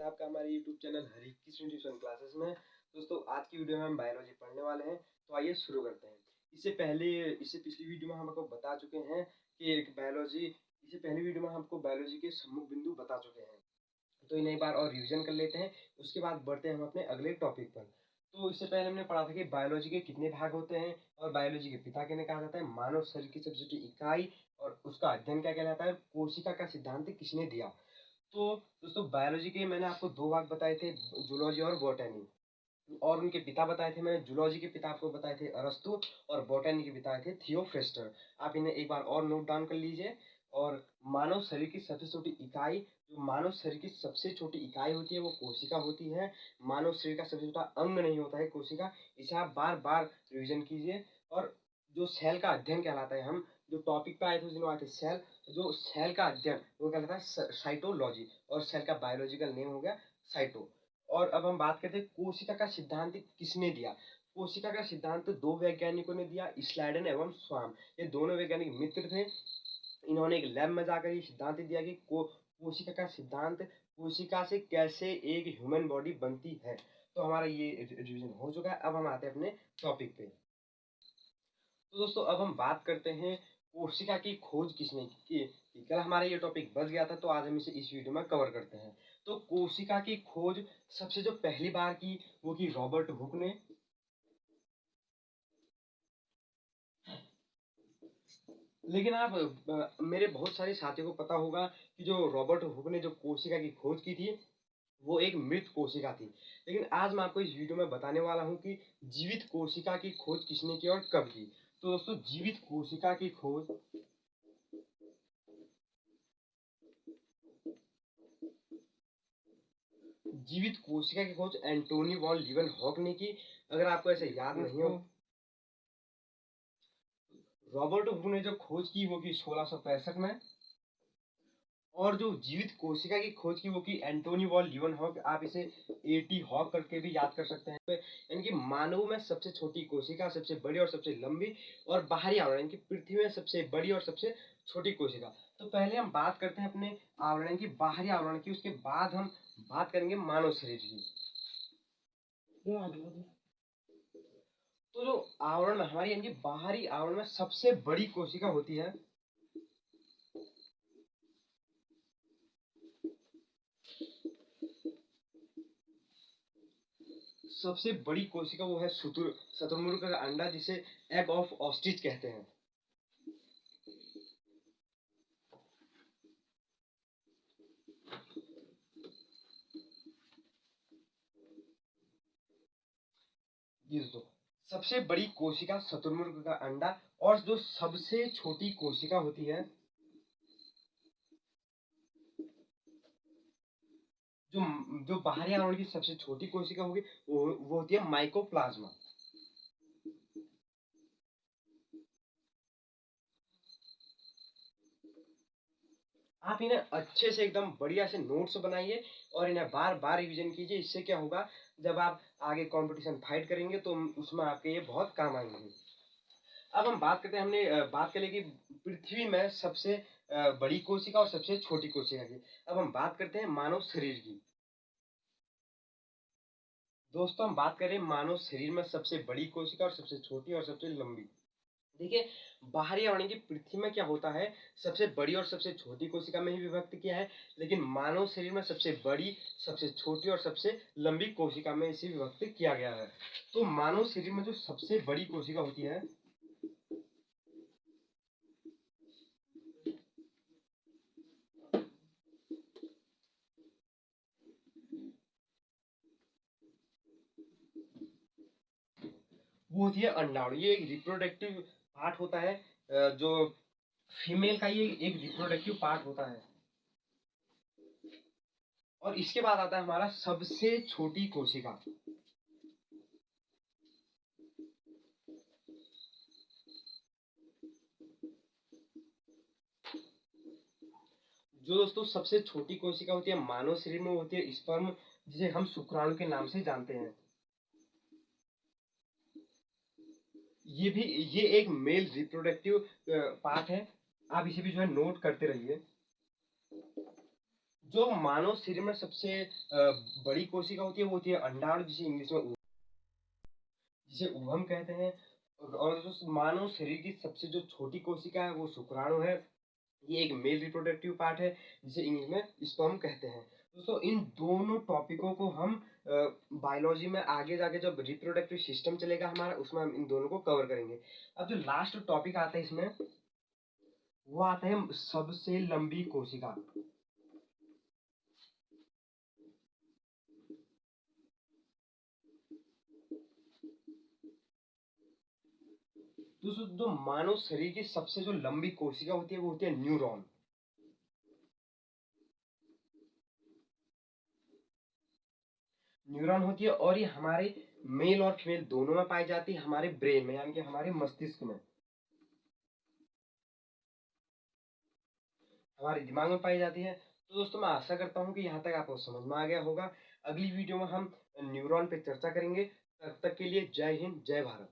है आपका हमारे YouTube चैनल हरी कृष्ण ट्यूशन क्लासेस में। दोस्तों आज की वीडियो में हम बायोलॉजी पढ़ने वाले हैं, तो आइए शुरू करते हैं। इससे पिछली वीडियो में हम आपको बता चुके हैं कि इससे पहली वीडियो में हमको बायोलॉजी के सम्मुख बिंदु बता चुके हैं, तो इन्हें एक बार और रिवीजन कर लेते हैं। उसके बाद बढ़ते हैं हम अपने अगले टॉपिक पर। तो इससे पहले हमने पढ़ा था कि बायोलॉजी के कितने भाग होते हैं और बायोलॉजी के पिता किन्हें कहा जाता है, मानव शरीर की सबसे छोटी इकाई और उसका अध्ययन क्या कहलाता है, कोशिका का सिद्धांत किसने दिया। तो दोस्तों बायोलॉजी के मैंने आपको दो भाग बताए थे, जूलॉजी और बॉटनी, और उनके पिता बताए थे। मैंने जूलॉजी के पिता आपको बताए थे अरस्तु और बॉटनी के बताए थे थियोफ्रेस्टर। आप इन्हें एक बार और नोट डाउन कर लीजिए। और मानव शरीर की सबसे छोटी इकाई, जो मानव शरीर की सबसे छोटी इकाई होती है वो कोशिका होती है। मानव शरीर का सबसे छोटा अंग नहीं होता है कोशिका, इसे आप बार बार रिविजन कीजिए। और जो सेल का अध्ययन कहलाता है, हम जो टॉपिक पे आए थे उस दिन आए थे सेल, जो सेल का अध्ययन वो कहलाता है साइटोलॉजी, और सेल का बायोलॉजिकल नेम हो गया साइटो। और अब हम बात करते हैं कोशिका का सिद्धांत किसने दिया। कोशिका का सिद्धांत दो वैज्ञानिकों ने दिया, स्लाइडन एवं स्वाम। ये दोनों वैज्ञानिक मित्र थे। इन्होंने एक लैब में जाकर ये सिद्धांत दिया कि कोशिका का सिद्धांत, कोशिका से कैसे एक ह्यूमन बॉडी बनती है। तो हमारा ये रिवीजन हो चुका है। अब हम आते हैं अपने टॉपिक पे। तो दोस्तों अब हम बात करते हैं कोशिका की खोज किसने की। कल हमारा ये टॉपिक बच गया था, तो आज हम इसे इस वीडियो में कवर करते हैं। तो कोशिका की खोज सबसे जो पहली बार की वो की रॉबर्ट हुक ने। लेकिन आप मेरे बहुत सारे साथियों को पता होगा कि जो रॉबर्ट हुक ने जो कोशिका की खोज की थी वो एक मृत कोशिका थी। लेकिन आज मैं आपको इस वीडियो में बताने वाला हूँ कि जीवित कोशिका की खोज किसने की और कब की। तो दोस्तों जीवित कोशिका की खोज एंटोनी वॉन लीवनहॉक ने की। अगर आपको ऐसे याद नहीं हो, रॉबर्ट हुक ने जो खोज की वो की 1665 में, और जो जीवित कोशिका की खोज की वो की एंटोनी वॉन लीवनहॉक। आप इसे एटी हॉक करके भी याद कर सकते हैं। यानी कि मानव में सबसे छोटी कोशिका, सबसे बड़ी और सबसे लंबी, और बाहरी आवरण यानी कि पृथ्वी में सबसे बड़ी और सबसे छोटी कोशिका। तो पहले हम बात करते हैं अपने आवरण की, बाहरी आवरण की, उसके बाद हम बात करेंगे मानव शरीर की। तो जो आवरण हमारी यानी कि बाहरी आवरण में सबसे बड़ी कोशिका होती है, सबसे बड़ी कोशिका वो है शुतुरमुर्ग का अंडा, जिसे एग ऑफ ऑस्ट्रिच कहते हैं। ये दोस्तों सबसे बड़ी कोशिका शुतुरमुर्ग का अंडा, और जो सबसे छोटी कोशिका होती है, जो जो बाहरी आवरण की सबसे छोटी कोशिका होगी वो होती है माइकोप्लाज्मा। आप इन्हें अच्छे से एकदम बढ़िया से नोट्स बनाइए और इन्हें बार बार रिवीजन कीजिए। इससे क्या होगा, जब आप आगे कंपटीशन फाइट करेंगे तो उसमें आपके ये बहुत काम आएंगे। अब हम बात करते हैं, हमने बात करें कि पृथ्वी में सबसे बड़ी कोशिका और सबसे छोटी कोशिका की। अब हम बात करते हैं मानव शरीर की। दोस्तों हम बात करें मानव शरीर में सबसे बड़ी कोशिका और सबसे छोटी और सबसे लंबी। देखिए बाहरी आवरण की पृथ्वी में क्या होता है, सबसे बड़ी और सबसे छोटी कोशिका में ही विभक्त किया है, लेकिन मानव शरीर में सबसे बड़ी, सबसे छोटी और सबसे लंबी कोशिका में इसे विभक्त किया गया है। तो मानव शरीर में जो सबसे बड़ी कोशिका होती है वो होती है अंडाणु। ये एक रिप्रोडक्टिव पार्ट होता है, जो फीमेल का ये एक रिप्रोडक्टिव पार्ट होता है। और इसके बाद आता है हमारा सबसे छोटी कोशिका। जो दोस्तों सबसे छोटी कोशिका होती है मानव शरीर में होती है स्पर्म, जिसे हम शुक्राणु के नाम से जानते हैं। ये एक मेल रिप्रोडक्टिव पार्ट है। आप इसे भी जो है नोट करते रहिए। जो मानव शरीर में सबसे बड़ी कोशिका होती है वो होती है अंडाणु, जिसे इंग्लिश में जिसे ओवम कहते हैं। और जो मानव शरीर की सबसे जो छोटी कोशिका है वो शुक्राणु है। ये एक मेल रिप्रोडक्टिव पार्ट है जिसे इंग्लिश में स्पर्म कहते हैं। दोस्तों इन दोनों टॉपिकों को हम बायोलॉजी में आगे जाके जब रिप्रोडक्टिव सिस्टम चलेगा हमारा, उसमें हम इन दोनों को कवर करेंगे। अब जो लास्ट टॉपिक आता है इसमें, वो आता है सबसे लंबी कोशिका। दोस्तों जो मानव शरीर की सबसे जो लंबी कोशिका होती है वो होती है न्यूरॉन। न्यूरॉन होती है और ये हमारे मेल और फीमेल दोनों में पाई जाती है, हमारे ब्रेन में यानी कि हमारे मस्तिष्क में, हमारे दिमाग में पाई जाती है। तो दोस्तों मैं आशा करता हूँ कि यहाँ तक आपको समझ में आ गया होगा। अगली वीडियो में हम न्यूरॉन पे चर्चा करेंगे। तब तक के लिए जय हिंद, जय भारत।